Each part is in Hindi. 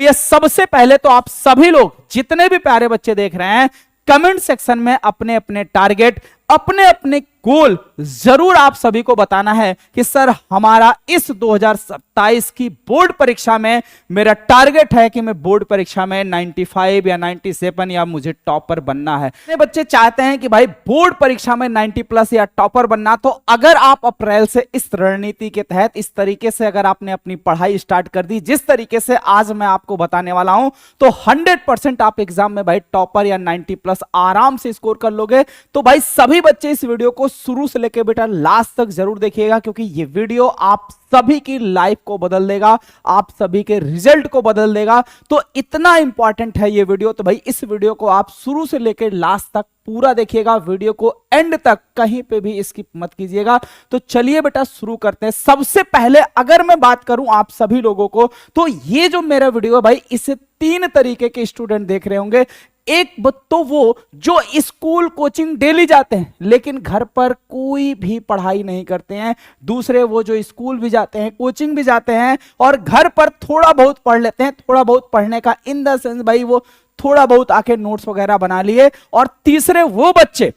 ये सबसे पहले तो आप सभी लोग जितने भी प्यारे बच्चे देख रहे हैं, कमेंट सेक्शन में अपने अपने टारगेट, अपने अपने गोल जरूर आप सभी को बताना है कि सर हमारा इस 2027 की बोर्ड परीक्षा में मेरा टारगेट है कि मैं बोर्ड परीक्षा में 95 या 97 या मुझे टॉपर बनना है। ये बच्चे चाहते हैं कि भाई बोर्ड परीक्षा में 90 प्लस या टॉपर बनना। तो अगर आप अप्रैल से इस रणनीति के तहत इस तरीके से अगर आपने अपनी पढ़ाई स्टार्ट कर दी जिस तरीके से आज मैं आपको बताने वाला हूं, तो 100% आप एग्जाम में भाई टॉपर या 90 प्लस आराम से स्कोर कर लोगे। तो भाई सभी बच्चे इस वीडियो को शुरू से लेकर बेटा लास्ट तक जरूर देखिएगा, क्योंकि ये वीडियो आप सभी की लाइफ को बदल देगा, आप सभी के रिजल्ट को बदल देगा। तो इतना इंपॉर्टेंट है ये वीडियो। तो भाई इस वीडियो को आप शुरू से लेकर लास्ट तक पूरा देखिएगा, वीडियो को एंड तक कहीं पे भी स्किप मत कीजिएगा। तो चलिए बेटा शुरू करते हैं। सबसे पहले अगर मैं बात करूं आप सभी लोगों को, तो ये जो मेरा वीडियो है भाई, इसे 3 तरीके के स्टूडेंट देख रहे होंगे। एक तो वो जो स्कूल कोचिंग डेली जाते हैं लेकिन घर पर कोई भी पढ़ाई नहीं करते हैं। दूसरे वो जो स्कूल भी जाते हैं, कोचिंग भी जाते हैं और घर पर थोड़ा बहुत पढ़ लेते हैं। थोड़ा बहुत पढ़ने का इन द सेंस भाई वो थोड़ा बहुत आके नोट्स वगैरह बना लिए। और तीसरे वो बच्चे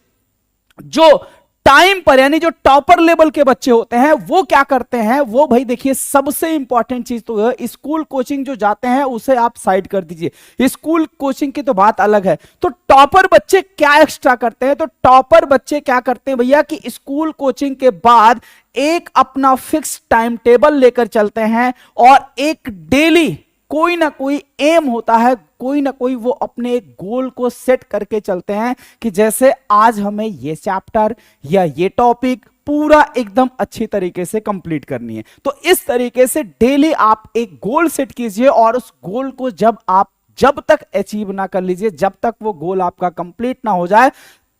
जो टाइम पर यानी जो टॉपर लेवल के बच्चे होते हैं वो क्या करते हैं, वो भाई देखिए सबसे इंपॉर्टेंट चीज तो है, स्कूल कोचिंग जो जाते हैं उसे आप साइड कर दीजिए, स्कूल कोचिंग की तो बात अलग है। तो टॉपर बच्चे क्या एक्स्ट्रा करते हैं, तो टॉपर बच्चे क्या करते हैं भैया कि स्कूल कोचिंग के बाद एक अपना फिक्स टाइम टेबल लेकर चलते हैं और एक डेली कोई ना कोई एम होता है, कोई ना कोई वो अपने एक गोल को सेट करके चलते हैं कि जैसे आज हमें ये चैप्टर या ये टॉपिक पूरा एकदम अच्छी तरीके से कंप्लीट करनी है। तो इस तरीके से डेली आप एक गोल सेट कीजिए और उस गोल को जब तक अचीव ना कर लीजिए, जब तक वो गोल आपका कंप्लीट ना हो जाए,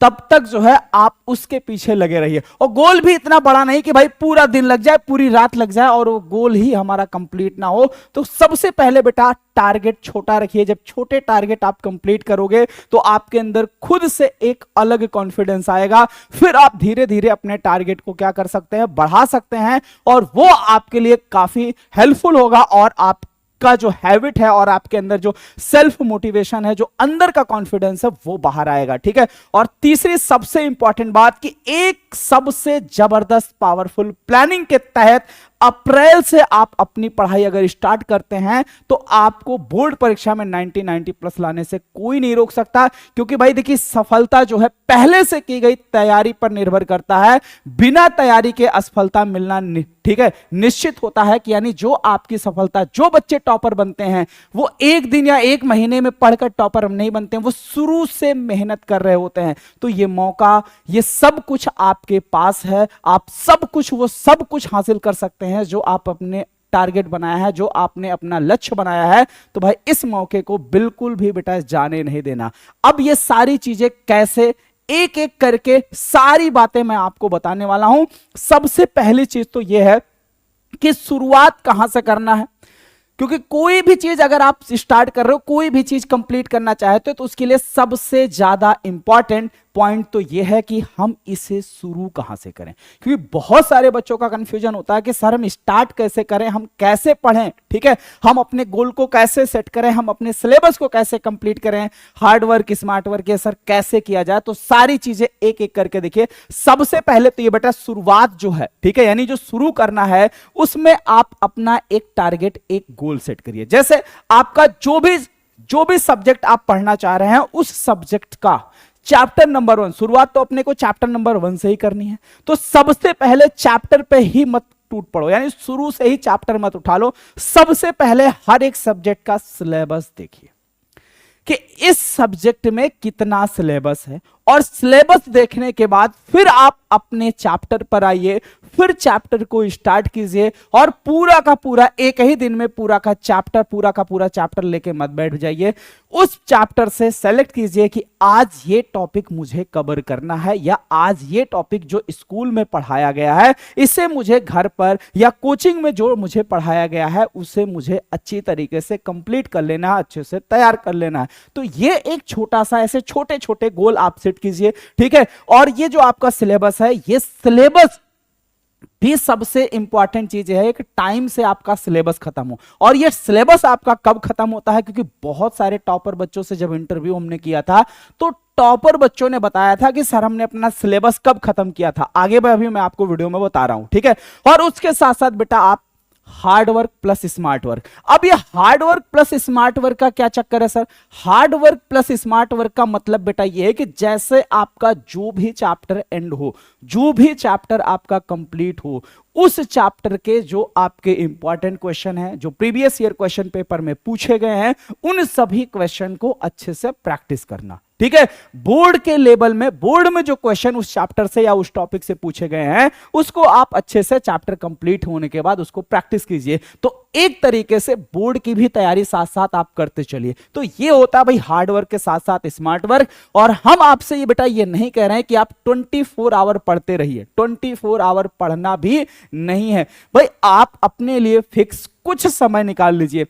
तब तक जो है आप उसके पीछे लगे रहिए। और गोल भी इतना बड़ा नहीं कि भाई पूरा दिन लग जाए, पूरी रात लग जाए और वो गोल ही हमारा कंप्लीट ना हो। तो सबसे पहले बेटा टारगेट छोटा रखिए। जब छोटे टारगेट आप कंप्लीट करोगे तो आपके अंदर खुद से एक अलग कॉन्फिडेंस आएगा। फिर आप धीरे धीरे अपने टारगेट को क्या कर सकते हैं, बढ़ा सकते हैं और वो आपके लिए काफी हेल्पफुल होगा और आप का जो हैबिट है और आपके अंदर जो सेल्फ मोटिवेशन है, जो अंदर का कॉन्फिडेंस है, वो बाहर आएगा। ठीक है। और तीसरी सबसे इंपॉर्टेंट बात कि एक सबसे जबरदस्त पावरफुल प्लानिंग के तहत अप्रैल से आप अपनी पढ़ाई अगर स्टार्ट करते हैं तो आपको बोर्ड परीक्षा में 90 प्लस लाने से कोई नहीं रोक सकता। क्योंकि भाई देखिए सफलता जो है पहले से की गई तैयारी पर निर्भर करता है, बिना तैयारी के असफलता मिलना ठीक है निश्चित होता है। कि यानी जो आपकी सफलता, जो बच्चे टॉपर बनते हैं वो एक दिन या एक महीने में पढ़कर टॉपर नहीं बनते हैं, वो शुरू से मेहनत कर रहे होते हैं। तो ये मौका, ये सब कुछ आपके पास है, आप वो सब कुछ हासिल कर सकते हैं जो आप अपने टारगेट बनाया है, जो आपने अपना लक्ष्य बनाया है। तो भाई इस मौके को बिल्कुल भी बेटा जाने नहीं देना। अब ये सारी चीजें कैसे, एक एक करके सारी बातें मैं आपको बताने वाला हूं। सबसे पहली चीज तो यह है कि शुरुआत कहां से करना है, क्योंकि कोई भी चीज अगर आप स्टार्ट कर रहे हो, कोई भी चीज कंप्लीट करना चाहते हो, तो उसके लिए सबसे ज्यादा इंपॉर्टेंट पॉइंट तो यह है कि हम इसे शुरू कहां से करें। क्योंकि बहुत सारे बच्चों का कंफ्यूजन होता है कि सर हम स्टार्ट कैसे करें, हम कैसे पढ़ें, ठीक है, हम अपने गोल को कैसे सेट करें, हम अपने सिलेबस को कैसे कंप्लीट करें, हार्ड वर्क स्मार्ट वर्क ये सर कैसे किया जाए। तो सारी चीजें एक एक करके देखिए। सबसे पहले तो ये बेटा शुरुआत जो है, ठीक है, यानी जो शुरू करना है उसमें आप अपना एक टारगेट, एक गोल सेट करिए। जैसे आपका जो भी सब्जेक्ट आप पढ़ना चाह रहे हैं उस सब्जेक्ट का चैप्टर नंबर 1, शुरुआत तो अपने को चैप्टर नंबर 1 से ही करनी है। तो सबसे पहले चैप्टर पे ही मत टूट पड़ो, यानी शुरू से ही चैप्टर मत उठा लो। सबसे पहले हर एक सब्जेक्ट का सिलेबस देखिए कि इस सब्जेक्ट में कितना सिलेबस है, और सिलेबस देखने के बाद फिर आप अपने चैप्टर पर आइए, फिर चैप्टर को स्टार्ट कीजिए और पूरा का पूरा एक ही दिन में पूरा का पूरा चैप्टर लेके मत बैठ जाइए। उस चैप्टर से सेलेक्ट कीजिए कि आज ये टॉपिक मुझे कवर करना है, या आज ये टॉपिक जो स्कूल में पढ़ाया गया है इसे मुझे घर पर या कोचिंग में जो मुझे पढ़ाया गया है उसे मुझे अच्छी तरीके से कंप्लीट कर लेना है, अच्छे से तैयार कर लेना है। तो ये एक छोटा सा ऐसे छोटे छोटे गोल आप सेट कीजिए, ठीक है। और ये जो आपका सिलेबस है, ये सिलेबस भी सबसे इंपॉर्टेंट चीज है कि टाइम से आपका सिलेबस खत्म हो। और ये सिलेबस आपका कब खत्म होता है, क्योंकि बहुत सारे टॉपर बच्चों से जब इंटरव्यू हमने किया था तो टॉपर बच्चों ने बताया था कि सर हमने अपना सिलेबस कब खत्म किया था, आगे अभी मैं आपको वीडियो में बता रहा हूं, ठीक है। और उसके साथ साथ बेटा आप hard work plus smart work. अब ये hard work plus smart work का क्या चक्कर है sir? Hard work plus smart work का मतलब बेटा ये है कि जैसे आपका जो भी चैप्टर एंड हो, जो भी चैप्टर आपका कंप्लीट हो, उस चैप्टर के जो आपके इंपॉर्टेंट क्वेश्चन हैं, जो प्रीवियस ईयर क्वेश्चन पेपर में पूछे गए हैं, उन सभी क्वेश्चन को अच्छे से प्रैक्टिस करना, ठीक है। बोर्ड के लेवल में, बोर्ड में जो क्वेश्चन उस चैप्टर से या उस टॉपिक से पूछे गए हैं उसको आप अच्छे से चैप्टर कंप्लीट होने के बाद उसको प्रैक्टिस कीजिए। तो एक तरीके से बोर्ड की भी तैयारी साथ साथ आप करते चलिए। तो ये होता है भाई हार्ड वर्क के साथ साथ स्मार्ट वर्क। और हम आपसे ये बेटा ये नहीं कह रहे हैं कि आप 24 आवर पढ़ते रहिए, 24 आवर पढ़ना भी नहीं है भाई। आप अपने लिए फिक्स कुछ समय निकाल लीजिए,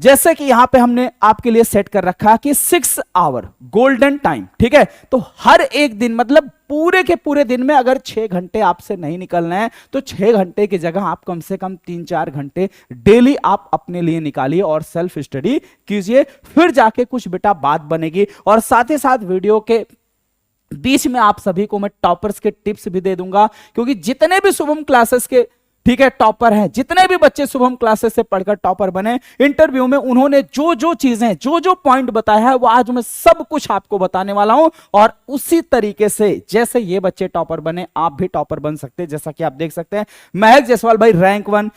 जैसे कि यहां पे हमने आपके लिए सेट कर रखा है कि 6 आवर गोल्डन टाइम, ठीक है। तो हर एक दिन मतलब पूरे के पूरे दिन में अगर 6 घंटे आपसे नहीं निकलना है तो 6 घंटे की जगह आप कम से कम 3-4 घंटे डेली आप अपने लिए निकालिए और सेल्फ स्टडी कीजिए, फिर जाके कुछ बेटा बात बनेगी। और साथ ही साथ वीडियो के बीच में आप सभी को मैं टॉपर्स के टिप्स भी दे दूंगा, क्योंकि जितने भी शुभम क्लासेस के, ठीक है, टॉपर हैं, जितने भी बच्चे शुभम क्लासेस से पढ़कर टॉपर बने, इंटरव्यू में उन्होंने जो जो चीजें, जो जो पॉइंट बताया है वो आज मैं सब कुछ आपको बताने वाला हूं। और उसी तरीके से जैसे ये बच्चे टॉपर बने आप भी टॉपर बन सकते हैं। जैसा कि आप देख सकते हैं महक जायसवाल भाई रैंक 1,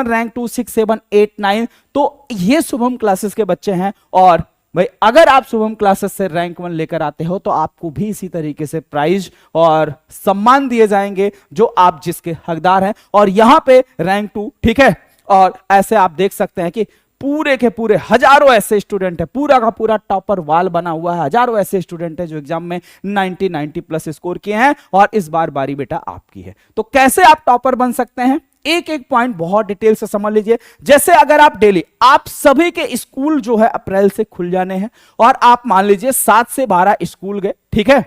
रैंक 2, 6, 7, 8, 9, तो ये शुभम क्लासेस के बच्चे हैं। और भाई अगर आप शुभम क्लासेस से रैंक 1 लेकर आते हो तो आपको भी इसी तरीके से प्राइज और सम्मान दिए जाएंगे जो आप जिसके हकदार हैं। और यहां पे रैंक 2, ठीक है। और ऐसे आप देख सकते हैं कि पूरे के पूरे हजारों ऐसे स्टूडेंट है, पूरा का पूरा टॉपर वाल बना हुआ है, हजारों ऐसे स्टूडेंट है जो एग्जाम में 90 प्लस स्कोर किए हैं। और इस बार बारी बेटा आपकी है। तो कैसे आप टॉपर बन सकते हैं, एक एक पॉइंट बहुत डिटेल से समझ लीजिए। जैसे अगर आप डेली, आप सभी के स्कूल जो है अप्रैल से खुल जाने हैं और आप मान लीजिए 7 से 12 स्कूल गए, ठीक है,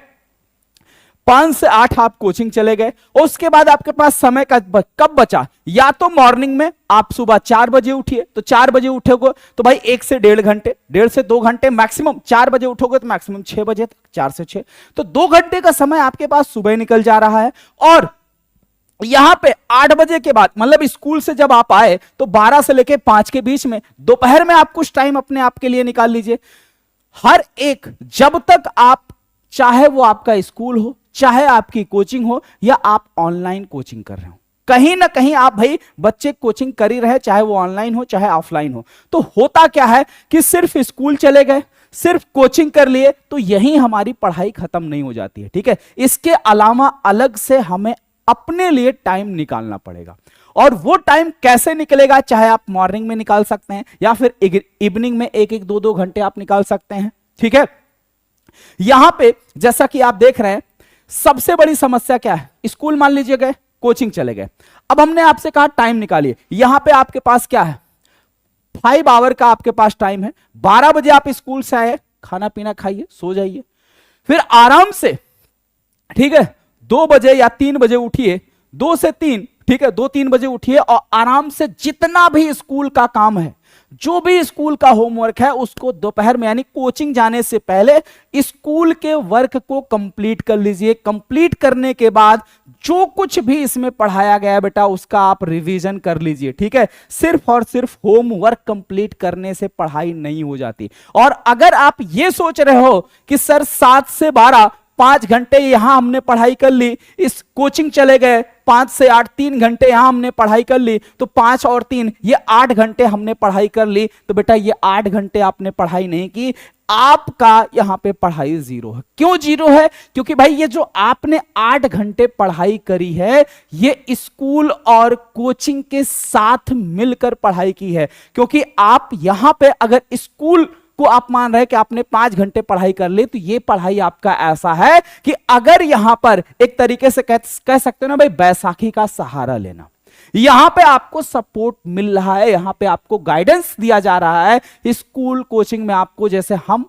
5 से 8 आप कोचिंग चले गए, और उसके बाद आपके पास समय का कब बचा? या तो मॉर्निंग में आप सुबह 4 बजे उठिए, तो 4 बजे उठोगे तो भाई 1 से 1.5 घंटे, 1.5 से 2 घंटे मैक्सिमम। 4 बजे उठोगे तो मैक्सिमम 6 बजे तक, 4 से 6, तो 2 घंटे का समय आपके पास सुबह निकल जा रहा है। और यहां पे 8 बजे के बाद मतलब स्कूल से जब आप आए तो 12 से लेके 5 के बीच में दोपहर में आप कुछ टाइम अपने आप के लिए निकाल लीजिए। हर एक, जब तक आप, चाहे वो आपका स्कूल हो, चाहे आपकी कोचिंग हो, या आप ऑनलाइन कोचिंग कर रहे हो, कहीं ना कहीं आप भाई बच्चे कोचिंग कर ही रहे, चाहे वो ऑनलाइन हो चाहे ऑफलाइन हो। तो होता क्या है कि सिर्फ स्कूल चले गए, सिर्फ कोचिंग कर लिए तो यही हमारी पढ़ाई खत्म नहीं हो जाती है, ठीक है। इसके अलावा अलग से हमें अपने लिए टाइम निकालना पड़ेगा। और वो टाइम कैसे निकलेगा? चाहे आप मॉर्निंग में निकाल सकते हैं या फिर इवनिंग में 1-1, 2-2 घंटे आप निकाल सकते हैं, ठीक है। यहां पे जैसा कि आप देख रहे हैं सबसे बड़ी समस्या क्या है? स्कूल मान लीजिए गए, कोचिंग चले गए, अब हमने आपसे कहा टाइम निकालिए। यहां पे आपके पास क्या है? 5 आवर का आपके पास टाइम है। 12 बजे आप स्कूल से आए, खाना पीना खाइए, सो जाइए, फिर आराम से, ठीक है, 2 बजे या 3 बजे उठिए, 2 से 3, ठीक है, 2-3 बजे उठिए और आराम से जितना भी स्कूल का काम है, जो भी स्कूल का होमवर्क है, उसको दोपहर में यानी कोचिंग जाने से पहले स्कूल के वर्क को कंप्लीट कर लीजिए। कंप्लीट करने के बाद जो कुछ भी इसमें पढ़ाया गया है बेटा उसका आप रिवीजन कर लीजिए, ठीक है। सिर्फ और सिर्फ होमवर्क कंप्लीट करने से पढ़ाई नहीं हो जाती। और अगर आप ये सोच रहे हो कि सर 7 से 12 5 घंटे यहां हमने पढ़ाई कर ली, इस कोचिंग चले गए 5 से 8 3 घंटे यहां हमने पढ़ाई कर ली, तो 5 और 3 ये 8 घंटे हमने पढ़ाई कर ली, तो बेटा ये 8 घंटे आपने पढ़ाई नहीं की, आपका यहां पे पढ़ाई जीरो है। क्यों जीरो है? क्योंकि भाई ये जो आपने 8 घंटे पढ़ाई करी है ये स्कूल और कोचिंग के साथ मिलकर पढ़ाई की है। क्योंकि आप यहां पे अगर स्कूल को आप मान रहे कि आपने 5 घंटे पढ़ाई कर ली, तो ये पढ़ाई आपका ऐसा है कि अगर यहां पर एक तरीके से कह सकते हो ना भाई बैसाखी का सहारा लेना, यहां पे आपको सपोर्ट मिल रहा है, यहां पे आपको गाइडेंस दिया जा रहा है। स्कूल कोचिंग में आपको जैसे हम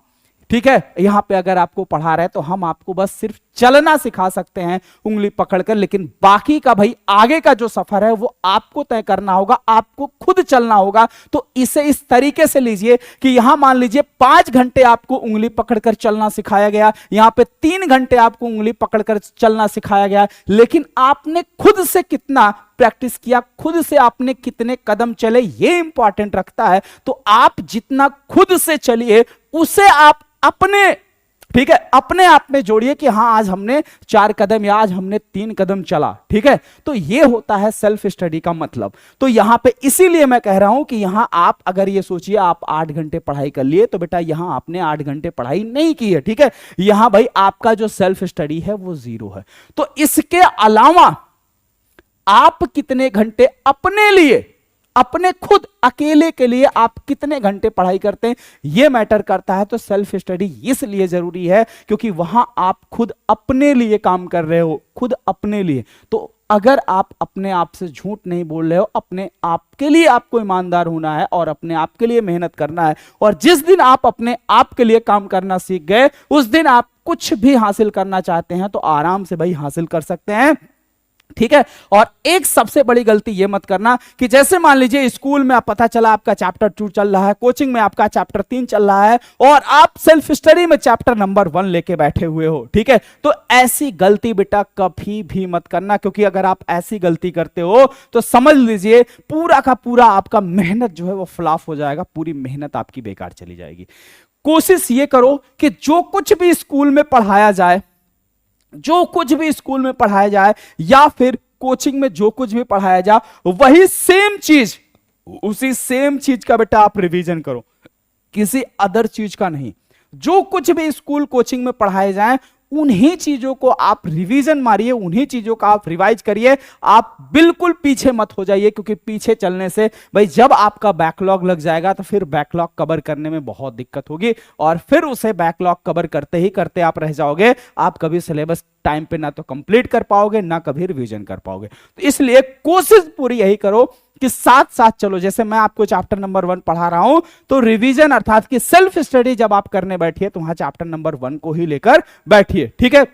ठीक है, यहां पे अगर आपको पढ़ा रहे हैं तो हम आपको बस सिर्फ चलना सिखा सकते हैं उंगली पकड़कर, लेकिन बाकी का भाई आगे का जो सफर है वो आपको तय करना होगा, आपको खुद चलना होगा। तो इसे इस तरीके से लीजिए कि यहां मान लीजिए 5 घंटे आपको उंगली पकड़कर चलना सिखाया गया, यहां पे 3 घंटे आपको उंगली पकड़कर चलना सिखाया गया, लेकिन आपने खुद से कितना प्रैक्टिस किया, खुद से आपने कितने कदम चले, ये इंपॉर्टेंट रखता है। तो आप जितना खुद से चलिए उसे आप अपने, ठीक है, अपने आप में जोड़िए कि हां आज हमने 4 कदम या आज हमने 3 कदम चला। ठीक है, तो यह होता है सेल्फ स्टडी का मतलब। तो यहां पे इसीलिए मैं कह रहा हूं कि यहां आप अगर ये सोचिए आप 8 घंटे पढ़ाई कर लिए, तो बेटा यहां आपने 8 घंटे पढ़ाई नहीं की है। ठीक है, यहां भाई आपका जो सेल्फ स्टडी है वो 0 है। तो इसके अलावा आप कितने घंटे अपने लिए, अपने खुद अकेले के लिए आप कितने घंटे पढ़ाई करते हैं, यह मैटर करता है। तो सेल्फ स्टडी इसलिए जरूरी है क्योंकि वहां आप खुद अपने लिए काम कर रहे हो, खुद अपने लिए। तो अगर आप अपने आप से झूठ नहीं बोल रहे हो, अपने आप के लिए आपको ईमानदार होना है और अपने आप के लिए मेहनत करना है, और जिस दिन आप अपने आप के लिए काम करना सीख गए उस दिन आप कुछ भी हासिल करना चाहते हैं तो आराम से भाई हासिल कर सकते हैं। ठीक है, और एक सबसे बड़ी गलती यह मत करना कि जैसे मान लीजिए स्कूल में आप पता चला आपका चैप्टर 2 चल रहा है, कोचिंग में आपका चैप्टर 3 चल रहा है और आप सेल्फ स्टडी में चैप्टर नंबर 1 लेके बैठे हुए हो। ठीक है, तो ऐसी गलती बेटा कभी भी मत करना, क्योंकि अगर आप ऐसी गलती करते हो तो समझ लीजिए पूरा का पूरा आपका मेहनत जो है वो फ्लॉप हो जाएगा, पूरी मेहनत आपकी बेकार चली जाएगी। कोशिश ये करो कि जो कुछ भी स्कूल में पढ़ाया जाए, जो कुछ भी स्कूल में पढ़ाया जाए या फिर कोचिंग में जो कुछ भी पढ़ाया जाए, वही सेम चीज, उसी सेम चीज का बेटा आप रिवीजन करो, किसी अदर चीज का नहीं। जो कुछ भी स्कूल कोचिंग में पढ़ाए जाए उन्हीं चीजों को आप रिवीजन मारिए, उन्हीं चीजों का आप रिवाइज करिए। आप बिल्कुल पीछे मत हो जाइए, क्योंकि पीछे चलने से भाई जब आपका बैकलॉग लग जाएगा तो फिर बैकलॉग कवर करने में बहुत दिक्कत होगी, और फिर उसे बैकलॉग कवर करते ही करते आप रह जाओगे। आप कभी सिलेबस टाइम पे ना तो कंप्लीट कर पाओगे ना कभी रिवीजन कर पाओगे। तो इसलिए कोशिश पूरी यही करो कि साथ साथ चलो। जैसे मैं आपको चैप्टर नंबर 1 पढ़ा रहा हूं तो रिवीजन अर्थात कि सेल्फ स्टडी जब आप करने बैठिए तो वहां चैप्टर नंबर 1 को ही लेकर बैठिए। ठीक है,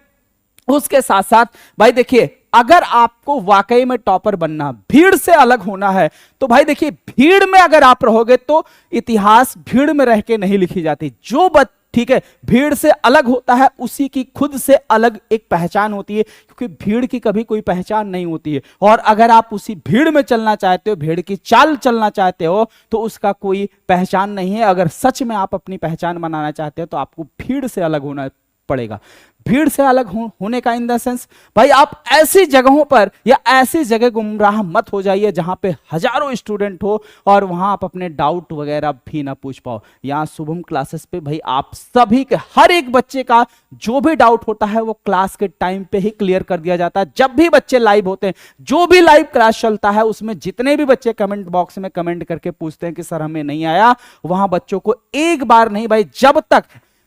उसके साथ साथ भाई देखिए अगर आपको वाकई में टॉपर बनना, भीड़ से अलग होना है, तो भाई देखिए भीड़ में अगर आप रहोगे तो इतिहास भीड़ में रह के नहीं लिखी जाती। जो ठीक है, भीड़ से अलग होता है उसी की खुद से अलग एक पहचान होती है, क्योंकि भीड़ की कभी कोई पहचान नहीं होती है। और अगर आप उसी भीड़ में चलना चाहते हो, भीड़ की चाल चलना चाहते हो, तो उसका कोई पहचान नहीं है। अगर सच में आप अपनी पहचान बनाना चाहते हो तो आपको भीड़ से अलग होना पड़ेगा। भीड़ से अलग होने का इन द सेंस भाई आप ऐसी जगहों पर या ऐसी जगह गुमराह मत हो जाइए जहां पे हजारों स्टूडेंट हो और वहां आप अपने डाउट वगैरह भी ना पूछ पाओ। यहां शुभम क्लासेस पे भाई आप सभी के, हर एक बच्चे का जो भी डाउट होता है वो क्लास के टाइम पे ही क्लियर कर दिया जाता है। जब भी बच्चे लाइव होते हैं, जो भी लाइव क्लास चलता है, उसमें जितने भी बच्चे कमेंट बॉक्स में कमेंट करके पूछते हैं कि सर हमें नहीं आया, वहां बच्चों को एक बार नहीं भाई, जब तक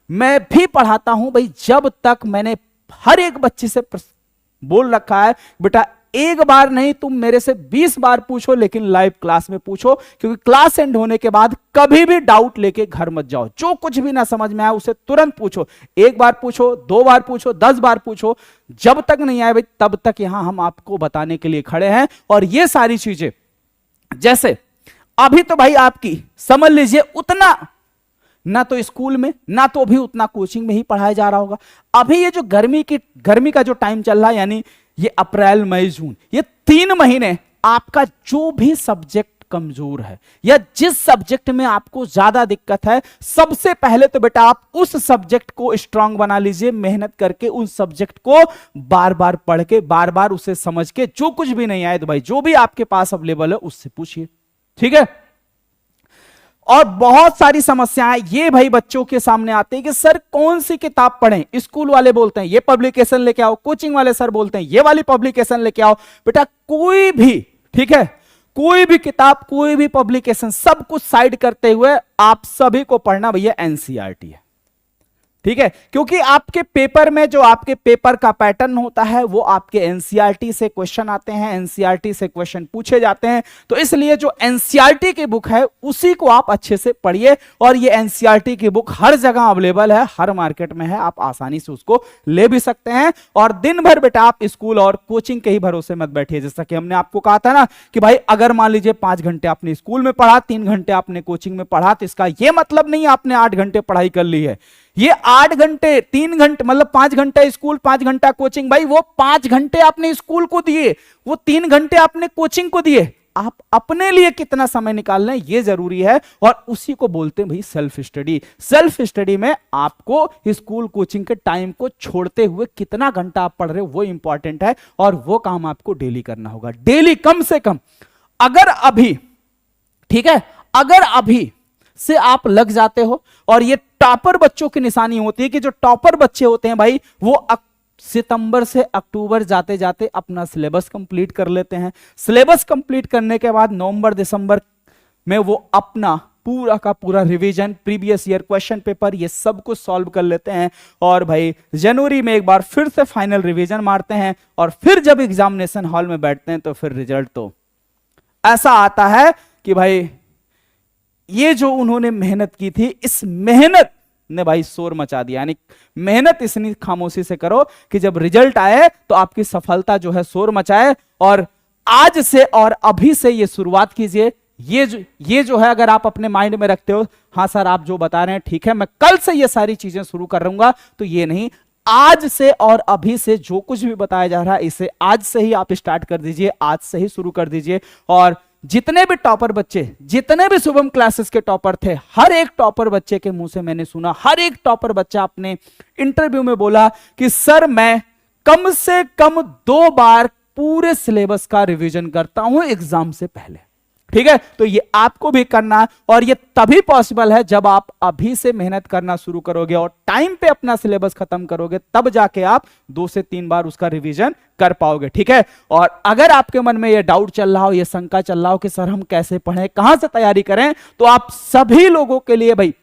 मैं भी पढ़ाता हूं भाई, जब तक मैंने हर एक बच्चे से बोल रखा है बेटा एक बार नहीं तुम मेरे से 20 बार पूछो, लेकिन लाइव क्लास में पूछो, क्योंकि क्लास एंड होने के बाद कभी भी डाउट लेके घर मत जाओ। जो कुछ भी ना समझ में आए उसे तुरंत पूछो, 1 बार पूछो, 2 बार पूछो, 10 बार पूछो, जब तक नहीं आए भाई तब तक यहां हम आपको बताने के लिए खड़े हैं। और ये सारी चीजें जैसे अभी तो भाई आपकी समझ लीजिए उतना ना तो स्कूल में ना तो अभी उतना कोचिंग में ही पढ़ाया जा रहा होगा। अभी ये जो गर्मी का जो टाइम चल रहा है, यानी ये अप्रैल मई जून, ये 3 महीने आपका जो भी सब्जेक्ट कमजोर है या जिस सब्जेक्ट में आपको ज्यादा दिक्कत है, सबसे पहले तो बेटा आप उस सब्जेक्ट को स्ट्रांग बना लीजिए, मेहनत करके उस सब्जेक्ट को बार बार पढ़ के बार बार उसे समझ के, जो कुछ भी नहीं आए तो भाई जो भी आपके पास अवेलेबल है उससे पूछिए। ठीक है, और बहुत सारी समस्याएं ये भाई बच्चों के सामने आती है कि सर कौन सी किताब पढ़ें। स्कूल वाले बोलते हैं ये पब्लिकेशन लेके आओ, कोचिंग वाले सर बोलते हैं ये वाली पब्लिकेशन लेके आओ। बेटा कोई भी, ठीक है, कोई भी किताब, कोई भी पब्लिकेशन, सब कुछ साइड करते हुए आप सभी को पढ़ना भैया एनसीईआरटी है। ठीक है, क्योंकि आपके पेपर में जो आपके पेपर का पैटर्न होता है वो आपके एनसीईआरटी से क्वेश्चन आते हैं, एनसीईआरटी से क्वेश्चन पूछे जाते हैं। तो इसलिए जो एनसीईआरटी की बुक है उसी को आप अच्छे से पढ़िए, और ये एनसीईआरटी की बुक हर जगह अवेलेबल है, हर मार्केट में है, आप आसानी से उसको ले भी सकते हैं। और दिन भर बेटा आप स्कूल और कोचिंग के ही भरोसे मत बैठिए। जैसा कि हमने आपको कहा था ना कि भाई अगर मान लीजिए 5 घंटे आपने स्कूल में पढ़ा, 3 घंटे आपने कोचिंग में पढ़ा, तो इसका यह मतलब नहीं आपने 8 घंटे पढ़ाई कर ली है। ये 8 घंटे 3 घंटे मतलब 5 घंटा स्कूल 5 घंटा कोचिंग, भाई वो 5 घंटे आपने स्कूल को दिए, वो 3 घंटे आपने कोचिंग को दिए। आप अपने लिए कितना समय निकाल रहे हैं ये जरूरी है, और उसी को बोलते हैं भाई सेल्फ स्टडी। सेल्फ स्टडी में आपको स्कूल कोचिंग के टाइम को छोड़ते हुए कितना घंटा आप पढ़ रहे हो वो इंपॉर्टेंट है, और वो काम आपको डेली करना होगा। डेली कम से कम अगर अभी, ठीक है, अगर अभी से आप लग जाते हो, और ये टॉपर बच्चों की निशानी होती है कि जो टॉपर बच्चे होते हैं भाई वो सितंबर से अक्टूबर जाते जाते अपना सिलेबस कंप्लीट कर लेते हैं। सिलेबस कंप्लीट करने के बाद नवंबर दिसंबर में वो अपना पूरा का पूरा revision, previous year question paper, ये सब कुछ सॉल्व कर लेते हैं, और भाई जनवरी में एक बार फिर से फाइनल रिवीजन मारते हैं, और फिर जब एग्जामिनेशन हॉल में बैठते हैं तो फिर रिजल्ट तो ऐसा आता है कि भाई ये जो उन्होंने मेहनत की थी, इस मेहनत ने भाई शोर मचा दिया। यानी मेहनत इतनी खामोशी से करो कि जब रिजल्ट आए तो आपकी सफलता जो है शोर मचाए। और आज से और अभी से ये शुरुआत कीजिए। ये जो है अगर आप अपने माइंड में रखते हो, हाँ सर आप जो बता रहे हैं ठीक है, मैं कल से ये सारी चीजें शुरू कर रहूंगा, तो ये नहीं, आज से और अभी से जो कुछ भी बताया जा रहा है इसे आज से ही आप स्टार्ट कर दीजिए, आज से ही शुरू कर दीजिए। और जितने भी टॉपर बच्चे, जितने भी शुभम क्लासेस के टॉपर थे, हर एक टॉपर बच्चे के मुंह से मैंने सुना, हर एक टॉपर बच्चा अपने इंटरव्यू में बोला कि सर मैं कम से कम 2 बार पूरे सिलेबस का रिवीजन करता हूं एग्जाम से पहले। ठीक है, तो ये आपको भी करना, और ये तभी पॉसिबल है जब आप अभी से मेहनत करना शुरू करोगे और टाइम पे अपना सिलेबस खत्म करोगे, तब जाके आप 2 से 3 बार उसका रिवीजन कर पाओगे। ठीक है, और अगर आपके मन में ये डाउट चल रहा हो, ये शंका चल रहा हो कि सर हम कैसे पढ़ें, कहां से तैयारी करें, तो आप सभी लोगों के लिए भाई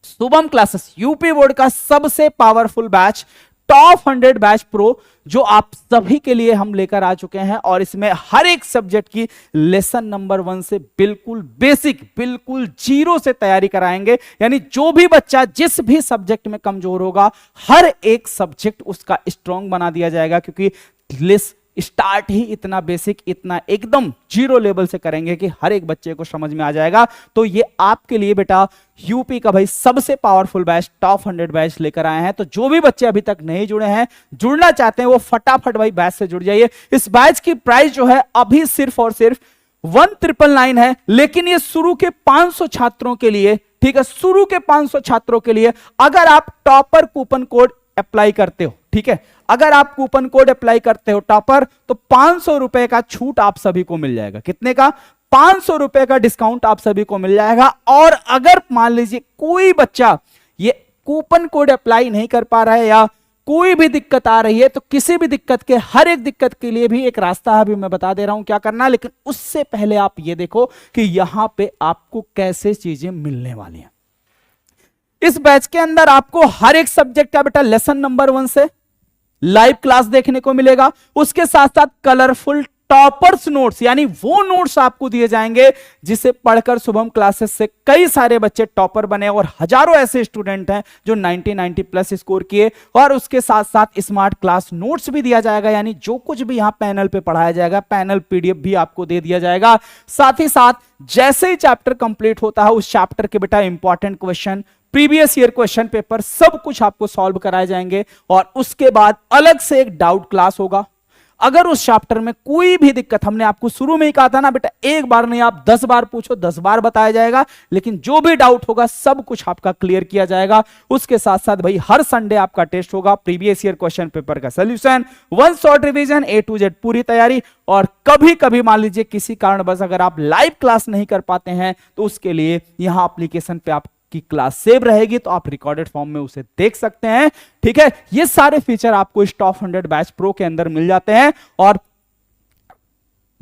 शुभम क्लासेस यूपी बोर्ड का सबसे powerful batch top 100 batch pro जो आप सभी के लिए हम लेकर आ चुके हैं, और इसमें हर एक सब्जेक्ट की लेसन नंबर 1 से बिल्कुल बेसिक, बिल्कुल जीरो से तैयारी कराएंगे। यानी जो भी बच्चा जिस भी सब्जेक्ट में कमजोर होगा, हर एक सब्जेक्ट उसका स्ट्रांग बना दिया जाएगा, क्योंकि लिस्ट स्टार्ट ही इतना बेसिक, इतना एकदम जीरो लेवल से करेंगे कि हर एक बच्चे को समझ में आ जाएगा। तो ये आपके लिए बेटा यूपी का भाई सबसे पावरफुल बैच टॉप 100 बैच लेकर आए हैं। तो जो भी बच्चे अभी तक नहीं जुड़े हैं, जुड़ना चाहते हैं, वो फटाफट भाई बैच से जुड़ जाइए। इस बैच की प्राइस जो है अभी सिर्फ और सिर्फ 1999 है, लेकिन ये शुरू के 500 छात्रों के लिए, ठीक है, शुरू के 500 छात्रों के लिए अगर आप टॉपर कूपन कोड अप्लाई करते हो, ठीक है, अगर आप कूपन कोड अप्लाई करते हो टॉपर, तो 500 रुपए का छूट आप सभी को मिल जाएगा। कितने का? 500 रुपए का डिस्काउंट आप सभी को मिल जाएगा। और अगर मान लीजिए कोई बच्चा ये कूपन कोड अप्लाई नहीं कर पा रहा है या कोई भी दिक्कत आ रही है, तो किसी भी दिक्कत के, हर एक दिक्कत के लिए भी एक रास्ता है, अभी मैं बता दे रहा हूं क्या करना है। लेकिन उससे पहले आप ये देखो कि यहां पे आपको कैसे चीजें मिलने वाली हैं। इस बैच के अंदर आपको हर एक सब्जेक्ट का बेटा लेसन नंबर 1 से लाइव क्लास देखने को मिलेगा। उसके साथ साथ कलरफुल टॉपर्स नोट्स, यानी वो नोट्स आपको दिए जाएंगे जिसे पढ़कर शुभम क्लासेस से कई सारे बच्चे टॉपर बने, और हजारों ऐसे स्टूडेंट हैं जो 90 प्लस स्कोर किए। और उसके साथ साथ स्मार्ट क्लास नोट्स भी दिया जाएगा, यानी जो कुछ भी यहां पैनल पे पढ़ाया जाएगा, पैनल पीडीएफ भी आपको दे दिया जाएगा। साथ ही साथ जैसे ही चैप्टर कंप्लीट होता है, उस चैप्टर के बेटा important question, previous year question paper, सब कुछ आपको सॉल्व कराए जाएंगे। और उसके बाद अलग से एक डाउट क्लास होगा। अगर उस चैप्टर में कोई भी दिक्कत, हमने आपको शुरू में ही कहा था ना बेटा, एक बार नहीं आप 10 बार पूछो, 10 बार बताया जाएगा, लेकिन जो भी डाउट होगा सब कुछ आपका क्लियर किया जाएगा। उसके साथ साथ भाई हर संडे आपका टेस्ट होगा, प्रीवियस ईयर क्वेश्चन पेपर का solution, 1 short revision, A to Z पूरी तैयारी। और कभी कभी मान लीजिए किसी कारणवश अगर आप लाइव क्लास नहीं कर पाते हैं, तो उसके लिए यहां एप्लीकेशन पे आप की क्लास सेव रहेगी, तो आप रिकॉर्डेड फॉर्म में उसे देख सकते हैं। ठीक है, ये सारे फीचर आपको इस टॉप 100 बैच प्रो के अंदर मिल जाते हैं। और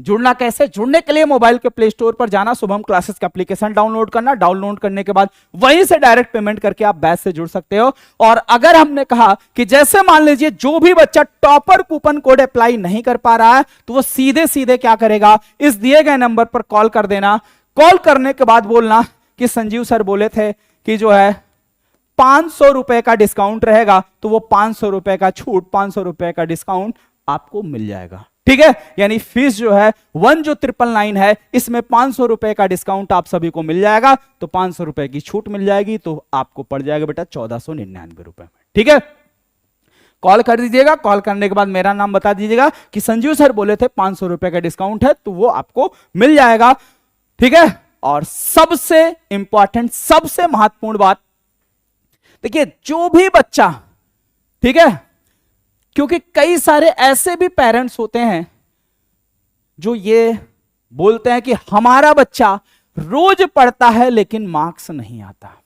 जुड़ना कैसे? जुड़ने के लिए मोबाइल के प्ले स्टोर पर जाना, शुभम क्लासेस का एप्लीकेशन डाउनलोड करना, डाउनलोड करने के बाद वहीं से डायरेक्ट पेमेंट करके आप बैच से जुड़ सकते हो। और अगर हमने कहा कि जैसे मान लीजिए जो भी बच्चा टॉपर कूपन कोड अप्लाई नहीं कर पा रहा है तो वो सीधे सीधे क्या करेगा, इस दिए गए नंबर पर कॉल कर देना। कॉल करने के बाद बोलना कि संजीव सर बोले थे कि जो है 500 रुपए का डिस्काउंट रहेगा, तो वो 500 रुपए का छूट, 500 रुपए का डिस्काउंट आपको मिल जाएगा। ठीक है, यानी फीस जो है 1,999 है, इसमें 500 रुपए का डिस्काउंट आप सभी को मिल जाएगा, तो 500 रुपए की छूट मिल जाएगी, तो आपको पड़ जाएगा बेटा 1499 रुपए में। ठीक है, कॉल कर दीजिएगा। कॉल करने के बाद मेरा नाम बता दीजिएगा कि संजीव सर बोले थे 500 रुपए का डिस्काउंट है, तो वो आपको मिल जाएगा। ठीक है, और सबसे इंपॉर्टेंट, सबसे महत्वपूर्ण बात, देखिए जो भी बच्चा, ठीक है, क्योंकि कई सारे ऐसे भी पेरेंट्स होते हैं जो ये बोलते हैं कि हमारा बच्चा रोज पढ़ता है लेकिन मार्क्स नहीं आता।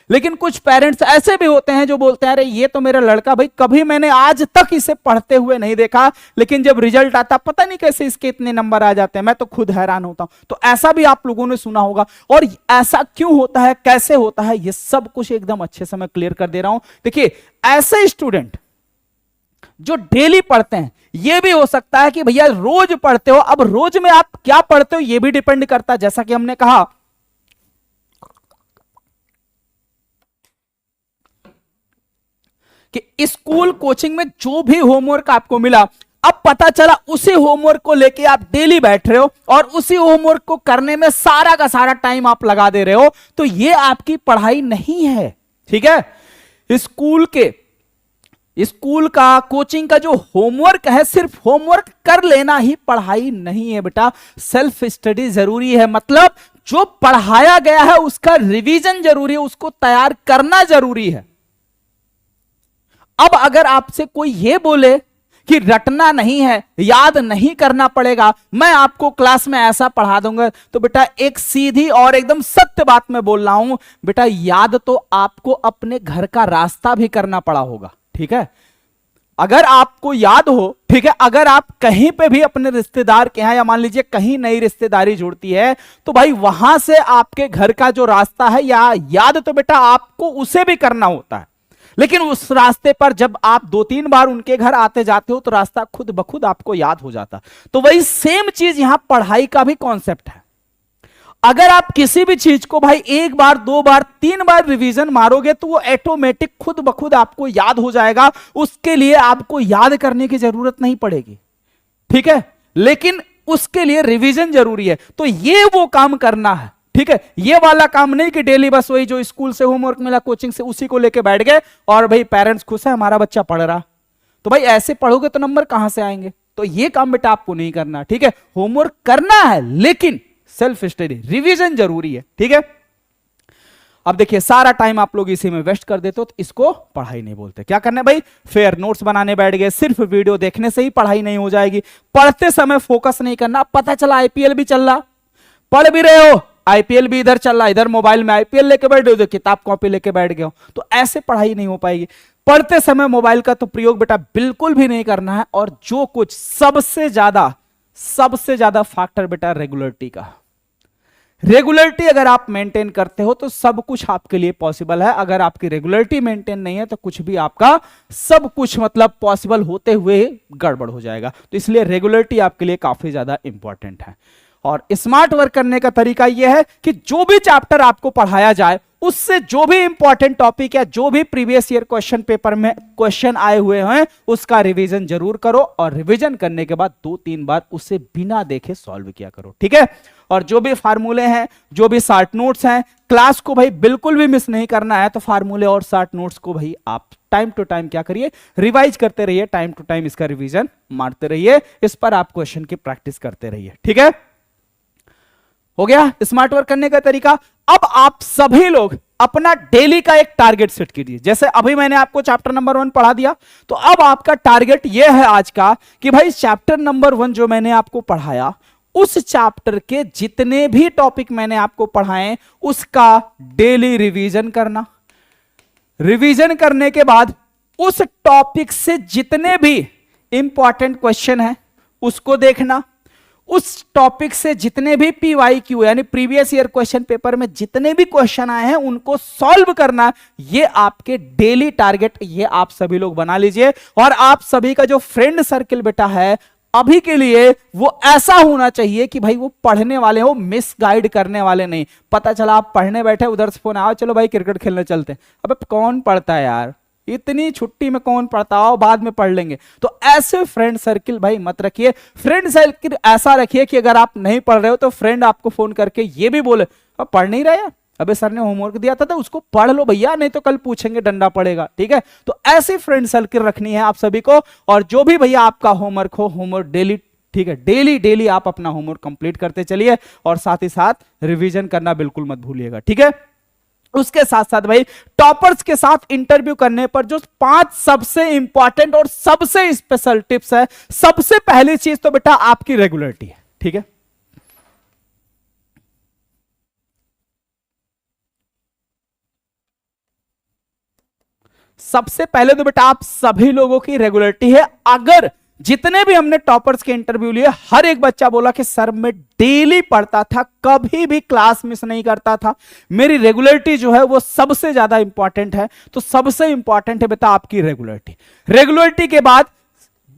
लेकिन कुछ पेरेंट्स ऐसे भी होते हैं जो बोलते हैं अरे ये तो मेरा लड़का, भाई कभी मैंने आज तक इसे पढ़ते हुए नहीं देखा, लेकिन जब रिजल्ट आता पता नहीं कैसे इसके इतने नंबर आ जाते हैं, मैं तो खुद हैरान होता हूं। तो ऐसा भी आप लोगों ने सुना होगा, और ऐसा क्यों होता है, कैसे होता है, ये सब कुछ एकदम अच्छे से मैं क्लियर कर दे रहा हूं। देखिए ऐसे स्टूडेंट जो डेली पढ़ते हैं, यह भी हो सकता है कि भैया रोज पढ़ते हो, अब रोज में आप क्या पढ़ते हो यह भी डिपेंड करता है। जैसा कि हमने कहा कि स्कूल कोचिंग में जो भी होमवर्क आपको मिला, अब पता चला उसी होमवर्क को लेके आप डेली बैठ रहे हो और उसी होमवर्क को करने में सारा का सारा टाइम आप लगा दे रहे हो, तो यह आपकी पढ़ाई नहीं है। ठीक है, स्कूल का, कोचिंग का जो होमवर्क है, सिर्फ होमवर्क कर लेना ही पढ़ाई नहीं है बेटा, सेल्फ स्टडी जरूरी है। मतलब जो पढ़ाया गया है उसका रिवीजन जरूरी है, उसको तैयार करना जरूरी है। अब अगर आपसे कोई यह बोले कि रटना नहीं है, याद नहीं करना पड़ेगा, मैं आपको क्लास में ऐसा पढ़ा दूंगा, तो बेटा एक सीधी और एकदम सत्य बात मैं बोल रहा हूं बेटा, याद तो आपको अपने घर का रास्ता भी करना पड़ा होगा। ठीक है, अगर आपको याद हो, ठीक है, अगर आप कहीं पे भी अपने रिश्तेदार के यहां, या मान लीजिए कहीं नई रिश्तेदारी जुड़ती है, तो भाई वहां से आपके घर का जो रास्ता है, या याद तो बेटा आपको उसे भी करना होता है, लेकिन उस रास्ते पर जब आप 2-3 बार उनके घर आते जाते हो तो रास्ता खुद ब खुद आपको याद हो जाता। तो वही सेम चीज यहां पढ़ाई का भी कॉन्सेप्ट है। अगर आप किसी भी चीज को भाई 1 बार 2 बार 3 बार रिवीजन मारोगे तो वो ऑटोमेटिक खुद ब खुद आपको याद हो जाएगा, उसके लिए आपको याद करने की जरूरत नहीं पड़ेगी। ठीक है, लेकिन उसके लिए रिवीजन जरूरी है। तो ये वो काम करना है। ठीक है, ये वाला काम नहीं कि डेली बस वही जो स्कूल से होमवर्क मिला, कोचिंग से, उसी को लेके बैठ गए और भाई पेरेंट्स खुश है हमारा बच्चा पढ़ रहा, तो भाई ऐसे पढ़ोगे तो नंबर कहां से आएंगे? तो ये काम बेटा आपको नहीं करना। ठीक है, होमवर्क करना है लेकिन सेल्फ स्टडी, रिवीजन जरूरी है। ठीक है, अब देखिए सारा टाइम आप लोग इसी में वेस्ट कर देते हो, तो इसको पढ़ाई नहीं बोलते। क्या करना है भाई, फेयर नोट्स बनाने बैठ गए, सिर्फ वीडियो देखने से ही पढ़ाई नहीं हो जाएगी, पढ़ते समय फोकस नहीं करना। पता चला आईपीएल भी चल रहा, पढ़ भी रहे हो, आईपीएल भी इधर चल रहा, इधर मोबाइल में आईपीएल लेके बैठ गए, किताब कॉपी लेके बैठ गए, तो ऐसे पढ़ाई नहीं हो पाएगी। पढ़ते समय मोबाइल का तो प्रयोग बेटा बिल्कुल भी नहीं करना है। और जो कुछ सबसे ज्यादा फैक्टर बेटा रेगुलरिटी का, रेगुलरिटी अगर आप मेंटेन करते हो तो सब कुछ आपके लिए पॉसिबल है। अगर आपकी रेगुलरिटी मेंटेन नहीं है तो कुछ भी आपका, सब कुछ मतलब पॉसिबल होते हुए गड़बड़ हो जाएगा। तो इसलिए रेगुलरिटी आपके लिए काफी ज्यादा इंपॉर्टेंट है। और स्मार्ट वर्क करने का तरीका यह है कि जो भी चैप्टर आपको पढ़ाया जाए उससे जो भी इंपॉर्टेंट टॉपिक है, जो भी प्रीवियस ईयर क्वेश्चन पेपर में क्वेश्चन आए हुए हैं, उसका रिवीजन जरूर करो। और रिवीजन करने के बाद 2-3 बार उसे बिना देखे सॉल्व किया करो। ठीक है, और जो भी फार्मूले हैं, जो भी शॉर्ट नोट्स हैं, क्लास को भाई बिल्कुल भी मिस नहीं करना है। तो फार्मूले और शॉर्ट नोट्स को भाई आप टाइम टू टाइम क्या करिए, रिवाइज करते रहिए, टाइम टू टाइम इसका रिवीजन मारते रहिए, इस पर आप क्वेश्चन की प्रैक्टिस करते रहिए। ठीक है, हो गया स्मार्ट वर्क करने का तरीका। अब आप सभी लोग अपना डेली का एक टारगेट सेट कीजिए। जैसे अभी मैंने आपको चैप्टर नंबर 1 पढ़ा दिया, तो अब आपका टारगेट यह है आज का कि भाई चैप्टर नंबर 1 जो मैंने आपको पढ़ाया, उस चैप्टर के जितने भी टॉपिक मैंने आपको पढ़ाए उसका डेली रिवीजन करना। रिवीजन करने के बाद उस टॉपिक से जितने भी इंपॉर्टेंट क्वेश्चन है उसको देखना, उस टॉपिक से जितने भी पीवाईक्यू यानी प्रीवियस ईयर क्वेश्चन पेपर में जितने भी क्वेश्चन आए हैं उनको सॉल्व करना, ये आपके डेली टारगेट, ये आप सभी लोग बना लीजिए। और आप सभी का जो फ्रेंड सर्किल बेटा है अभी के लिए वो ऐसा होना चाहिए कि भाई वो पढ़ने वाले हो, मिस गाइड करने वाले नहीं। पता चला आप पढ़ने बैठे, उधर से फोन आओ चलो भाई क्रिकेट खेलने चलते हैं, अबे कौन पढ़ता है यार, इतनी छुट्टी में कौन पढ़ता, आओ बाद में पढ़ लेंगे। तो ऐसे फ्रेंड सर्किल भाई मत रखिए। फ्रेंड सर्किल ऐसा रखिए कि अगर आप नहीं पढ़ रहे हो तो फ्रेंड आपको फोन करके ये भी बोले अब पढ़ नहीं रहे, अबे सर ने होमवर्क दिया था तो उसको पढ़ लो भैया, नहीं तो कल पूछेंगे डंडा पड़ेगा। ठीक है, तो ऐसी फ्रेंड सर्किल रखनी है आप सभी को। और जो भी भैया आपका होमवर्क हो, होमवर्क डेली, ठीक है, डेली डेली आप अपना होमवर्क कंप्लीट करते चलिए और साथ ही साथ रिवीजन करना बिल्कुल मत भूलिएगा। ठीक है, उसके साथ साथ भाई टॉपर्स के साथ इंटरव्यू करने पर जो 5 सबसे इंपॉर्टेंट और सबसे स्पेशल टिप्स है, सबसे पहली चीज तो बेटा आपकी रेगुलरिटी है। ठीक है, सबसे पहले तो बेटा आप सभी लोगों की रेगुलरिटी है। अगर जितने भी हमने टॉपर्स के इंटरव्यू लिए, हर एक बच्चा बोला कि सर मैं डेली पढ़ता था, कभी भी क्लास मिस नहीं करता था, मेरी रेगुलरिटी जो है वो सबसे ज्यादा इंपॉर्टेंट है। तो सबसे इंपॉर्टेंट है बेटा आपकी रेगुलरिटी। रेगुलरिटी के बाद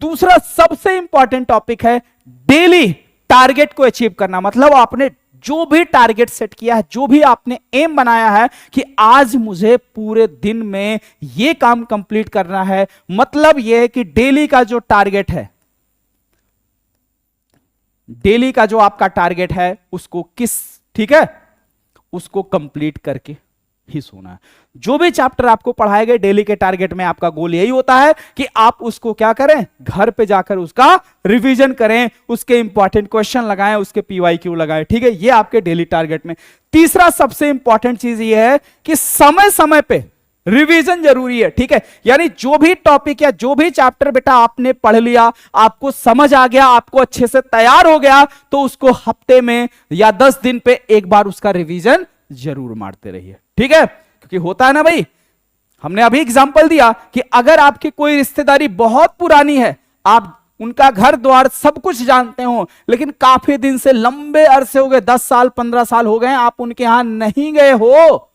दूसरा सबसे इंपॉर्टेंट टॉपिक है डेली टारगेट को अचीव करना। मतलब आपने जो भी टारगेट सेट किया है, जो भी आपने एम बनाया है कि आज मुझे पूरे दिन में यह काम कंप्लीट करना है, मतलब यह है कि डेली का जो टारगेट है, डेली का जो आपका टारगेट है उसको ठीक है, उसको कंप्लीट करके ही सोना है। जो भी चैप्टर आपको पढ़ाए गए डेली के टारगेट में आपका गोल यही होता है कि आप उसको क्या करें, घर पे जाकर उसका रिवीजन करें, उसके इंपॉर्टेंट क्वेश्चन लगाएं, उसके पीवाईक्यू लगाएं। ठीक है, ये आपके डेली टारगेट में। तीसरा सबसे इंपॉर्टेंट चीज ये है कि समय समय पे रिवीजन जरूरी है। ठीक है, यानी जो भी टॉपिक या जो भी चैप्टर बेटा आपने पढ़ लिया, आपको समझ आ गया, आपको अच्छे से तैयार हो गया, तो उसको हफ्ते में या 10 दिन पे एक बार उसका रिवीजन जरूर मारते रहिए। ठीक है, क्योंकि होता है ना भाई, हमने अभी एग्जांपल दिया कि अगर आपकी कोई रिश्तेदारी बहुत पुरानी है, आप उनका घर द्वार सब कुछ जानते हो, लेकिन काफी दिन से, लंबे अरसे हो गए, 10 साल 15 साल हो गए, आप उनके यहां नहीं गए हो,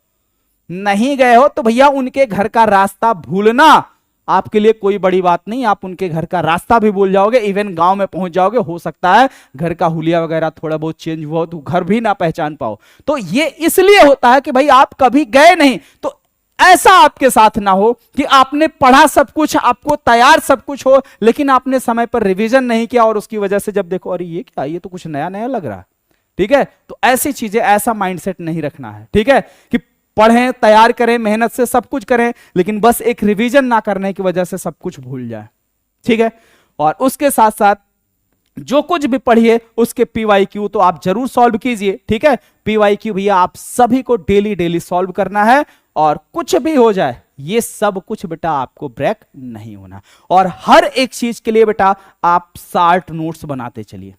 तो भैया उनके घर का रास्ता भूलना आपके लिए कोई बड़ी बात नहीं। आप उनके घर का रास्ता भी भूल जाओगे, इवन गांव में पहुंच जाओगे, हो सकता है घर का हुलिया वगैरह थोड़ा बहुत चेंज हुआ हो तो घर भी ना पहचान पाओ। तो ये इसलिए होता है कि भाई आप कभी गए नहीं। तो ऐसा आपके साथ ना हो कि आपने पढ़ा सब कुछ, आपको तैयार सब कुछ हो, लेकिन आपने समय पर रिवीजन नहीं किया और उसकी वजह से जब देखो अरे ये क्या, ये तो कुछ नया नया लग रहा है। ठीक है, तो ऐसी चीजें, ऐसा माइंडसेट नहीं रखना है। ठीक है, कि पढ़ें, तैयार करें, मेहनत से सब कुछ करें, लेकिन बस एक रिवीजन ना करने की वजह से सब कुछ भूल जाए। ठीक है, और उसके साथ साथ जो कुछ भी पढ़िए उसके पीवाईक्यू तो आप जरूर सॉल्व कीजिए। ठीक है, पीवाईक्यू भैया आप सभी को डेली डेली सॉल्व करना है, और कुछ भी हो जाए ये सब कुछ बेटा आपको ब्रेक नहीं होना। और हर एक चीज के लिए बेटा आप शार्ट नोट्स बनाते चलिए।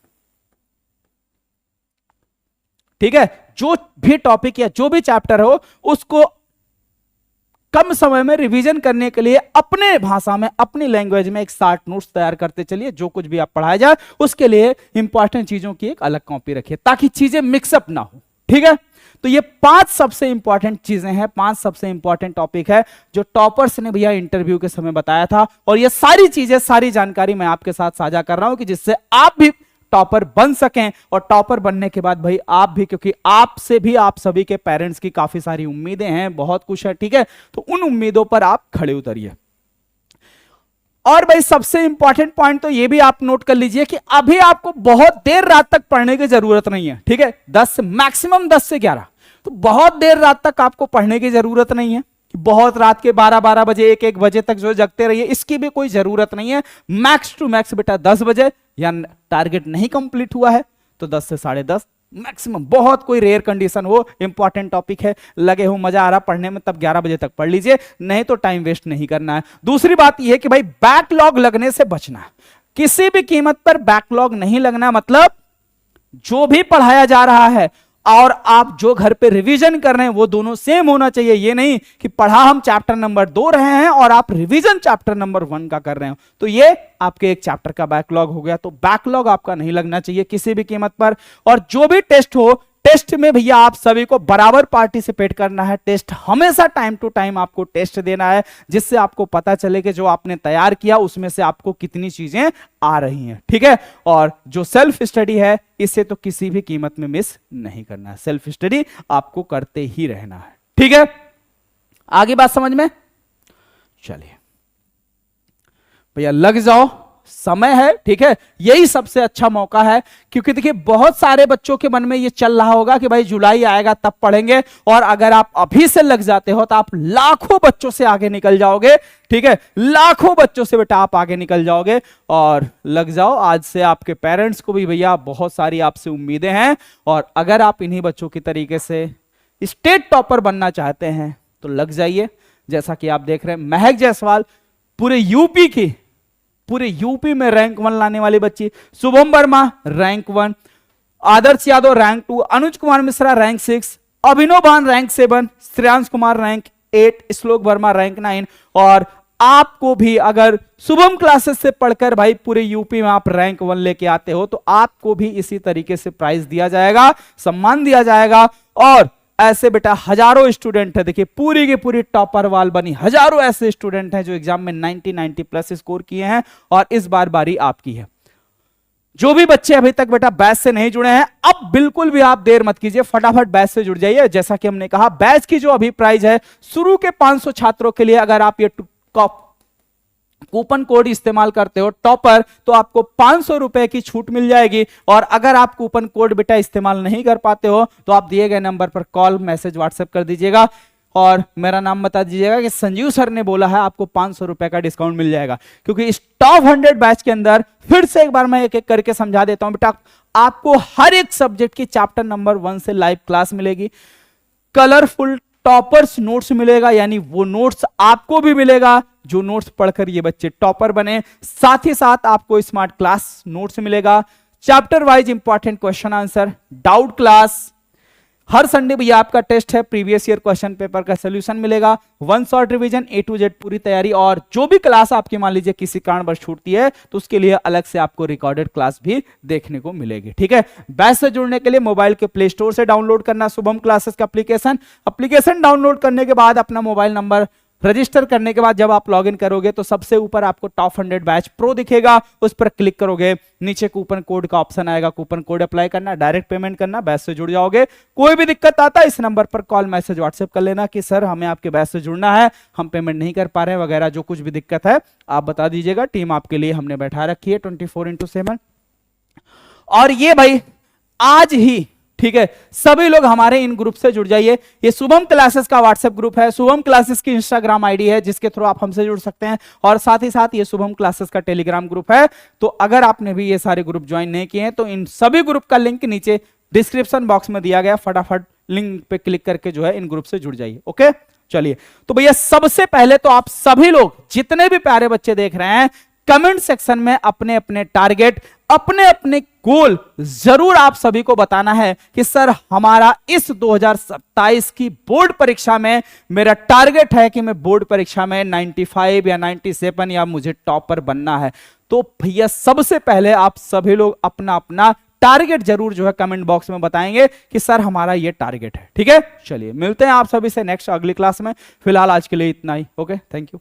ठीक है, जो भी टॉपिक या जो भी चैप्टर हो उसको कम समय में रिवीजन करने के लिए अपने भाषा में, अपनी लैंग्वेज में एक शार्ट नोट्स तैयार करते चलिए। जो कुछ भी आप पढ़ाया जाए उसके लिए इंपॉर्टेंट चीजों की एक अलग कॉपी रखिए ताकि चीजें मिक्सअप ना हो। ठीक है, तो ये 5 सबसे इंपॉर्टेंट चीजें हैं, 5 सबसे इंपॉर्टेंट टॉपिक है जो टॉपर्स ने भैया इंटरव्यू के समय बताया था। और ये सारी चीजें, सारी जानकारी मैं आपके साथ साझा कर रहा हूं कि जिससे आप भी टॉपर बन सकें। और टॉपर बनने के बाद भाई आप भी, क्योंकि आपसे भी आप सभी के पेरेंट्स की काफी सारी उम्मीदें हैं, बहुत कुछ है। ठीक है, तो उन उम्मीदों पर आप खड़े उतरिए। और भाई सबसे इंपॉर्टेंट पॉइंट तो ये भी आप नोट कर लीजिए कि अभी आपको बहुत देर रात तक पढ़ने की जरूरत नहीं है। ठीक है, 10 मैक्सिमम 10 से 11, तो बहुत देर रात तक आपको पढ़ने की जरूरत नहीं है कि बहुत रात के 12-12 बजे 1-1 बजे तक जो जगते रहिए, इसकी भी कोई जरूरत नहीं है। मैक्स टू मैक्स बेटा 10 बजे, या टारगेट नहीं कंप्लीट हुआ है तो 10 से 10:30 मैक्सिमम। बहुत कोई रेयर कंडीशन हो, इंपॉर्टेंट टॉपिक है, लगे हो मजा आ रहा पढ़ने में, तब 11 बजे तक पढ़ लीजिए, नहीं तो टाइम वेस्ट नहीं करना है। दूसरी बात यह है कि भाई बैकलॉग लगने से बचना, किसी भी कीमत पर बैकलॉग नहीं लगना। मतलब जो भी पढ़ाया जा रहा है और आप जो घर पे रिवीजन कर रहे हैं वो दोनों सेम होना चाहिए। ये नहीं कि पढ़ा हम चैप्टर नंबर 2 रहे हैं और आप रिवीजन चैप्टर नंबर 1 का कर रहे हो, तो ये आपके एक चैप्टर का बैकलॉग हो गया। तो बैकलॉग आपका नहीं लगना चाहिए किसी भी कीमत पर। और जो भी टेस्ट हो, टेस्ट में भैया आप सभी को बराबर पार्टिसिपेट करना है। टेस्ट हमेशा टाइम टू टाइम आपको टेस्ट देना है, जिससे आपको पता चले कि जो आपने तैयार किया उसमें से आपको कितनी चीजें आ रही हैं, ठीक है। और जो सेल्फ स्टडी है, इसे तो किसी भी कीमत में मिस नहीं करना है। सेल्फ स्टडी आपको करते ही रहना है, ठीक है। आगे बात समझ में? चलिए भैया लग जाओ, समय है, ठीक है। यही सबसे अच्छा मौका है, क्योंकि देखिए बहुत सारे बच्चों के मन में ये चल रहा होगा कि भाई जुलाई आएगा तब पढ़ेंगे, और अगर आप अभी से लग जाते हो तो आप लाखों बच्चों से आगे निकल जाओगे, ठीक है। लाखों बच्चों से बेटा आप आगे निकल जाओगे। और लग जाओ, आज से आपके पेरेंट्स को भी भैया बहुत सारी आपसे उम्मीदें हैं, और अगर आप इन्हीं बच्चों की तरीके से स्टेट टॉपर बनना चाहते हैं तो लग जाइए। जैसा कि आप देख रहे हैं, महक जायसवाल पूरे यूपी में रैंक 1 लाने वाली बच्ची, शुभम वर्मा रैंक 1, आदर्श यादव रैंक 2, अनुज कुमार मिश्रा रैंक 6, अभिनव बान रैंक 7, श्रेयांश कुमार रैंक 8, श्लोक वर्मा रैंक 9। और आपको भी अगर शुभम क्लासेस से पढ़कर भाई पूरे यूपी में आप रैंक 1 लेके आते हो तो आपको भी इसी तरीके से प्राइज दिया जाएगा, सम्मान दिया जाएगा। और ऐसे बेटा हजारों स्टूडेंट है, देखिए पूरी की पूरी टॉपर वाल बनी, हजारों ऐसे स्टूडेंट हैं जो एग्जाम में 90 प्लस स्कोर किए हैं, और इस बार बारी आपकी है। जो भी बच्चे अभी तक बेटा बैच से नहीं जुड़े हैं, अब बिल्कुल भी आप देर मत कीजिए, फटाफट बैच से जुड़ जाइए। जैसा कि हमने कहा, बैच की जो अभी प्राइस है शुरू के 500 छात्रों के लिए, अगर आप ये कूपन कोड इस्तेमाल करते हो टॉपर, तो आपको 500 रुपए की छूट मिल जाएगी। और अगर आप कूपन कोड बेटा इस्तेमाल नहीं कर पाते हो तो आप दिए गए नंबर पर कॉल, मैसेज, व्हाट्सएप कर दीजिएगा और मेरा नाम बता दीजिएगा कि संजीव सर ने बोला है, आपको 500 रुपए का डिस्काउंट मिल जाएगा। क्योंकि इस टॉप 100 बैच के अंदर फिर से एक बार मैं एक एक करके समझा देता हूं बेटा, आपको हर एक सब्जेक्ट की चैप्टर नंबर 1 से लाइव क्लास मिलेगी, कलरफुल टॉपर्स नोट्स मिलेगा, यानी वो नोट्स आपको भी मिलेगा जो नोट्स पढ़कर ये बच्चे टॉपर बने। साथ ही साथ आपको स्मार्ट क्लास नोट्स मिलेगा, chapter wise important question answer, doubt class, हर संडे भैया आपका टेस्ट है, प्रीवियस ईयर क्वेश्चन पेपर का सोल्यूशन मिलेगा, 1 short revision, A to Z पूरी तैयारी। और जो भी क्लास आपकी मान लीजिए किसी कारणवश छूटती है तो उसके लिए अलग से आपको रिकॉर्डेड क्लास भी देखने को मिलेगी, ठीक है। बैच से जुड़ने के लिए मोबाइल के प्ले स्टोर से डाउनलोड करना शुभम क्लासेस का एप्लीकेशन डाउनलोड करने के बाद अपना मोबाइल नंबर रजिस्टर करने के बाद जब आप लॉगिन करोगे तो सबसे ऊपर आपको टॉप 100 बैच प्रो दिखेगा, उस पर क्लिक करोगे, नीचे कूपन कोड का ऑप्शन आएगा, कूपन कोड अप्लाई करना, डायरेक्ट पेमेंट करना, बैच से जुड़ जाओगे। कोई भी दिक्कत आता है इस नंबर पर कॉल, मैसेज, व्हाट्सएप कर लेना कि सर हमें आपके बैच से जुड़ना है, हम पेमेंट नहीं कर पा रहे हैं वगैरह, जो कुछ भी दिक्कत है आप बता दीजिएगा। टीम आपके लिए हमने बैठा रखी है 24x7। और ये भाई आज ही, ठीक है, सभी लोग हमारे इन ग्रुप से जुड़ जाइए। ये शुभम क्लासेस का व्हाट्सएप ग्रुप है, शुभम क्लासेस की इंस्टाग्राम आईडी है जिसके थ्रू आप हमसे जुड़ सकते हैं, और साथ ही साथ ये शुभम क्लासेस का टेलीग्राम ग्रुप है। तो अगर आपने भी ये सारे ग्रुप ज्वाइन नहीं किए हैं तो इन सभी ग्रुप का लिंक नीचे डिस्क्रिप्शन बॉक्स में दिया गया, फटाफट लिंक पे क्लिक करके जो है इन ग्रुप से जुड़ जाइए। ओके, चलिए। तो भैया सबसे पहले तो आप सभी लोग जितने भी प्यारे बच्चे देख रहे हैं, कमेंट सेक्शन में अपने अपने टारगेट, अपने अपने गोल जरूर आप सभी को बताना है कि सर हमारा इस 2027 की बोर्ड परीक्षा में मेरा टारगेट है कि मैं बोर्ड परीक्षा में 95 या 97 या मुझे टॉपर बनना है। तो भैया सबसे पहले आप सभी लोग अपना अपना टारगेट जरूर जो है कमेंट बॉक्स में बताएंगे कि सर हमारा ये टारगेट है, ठीक है। चलिए मिलते हैं आप सभी से नेक्स्ट अगली क्लास में, फिलहाल आज के लिए इतना ही। Okay, thank you.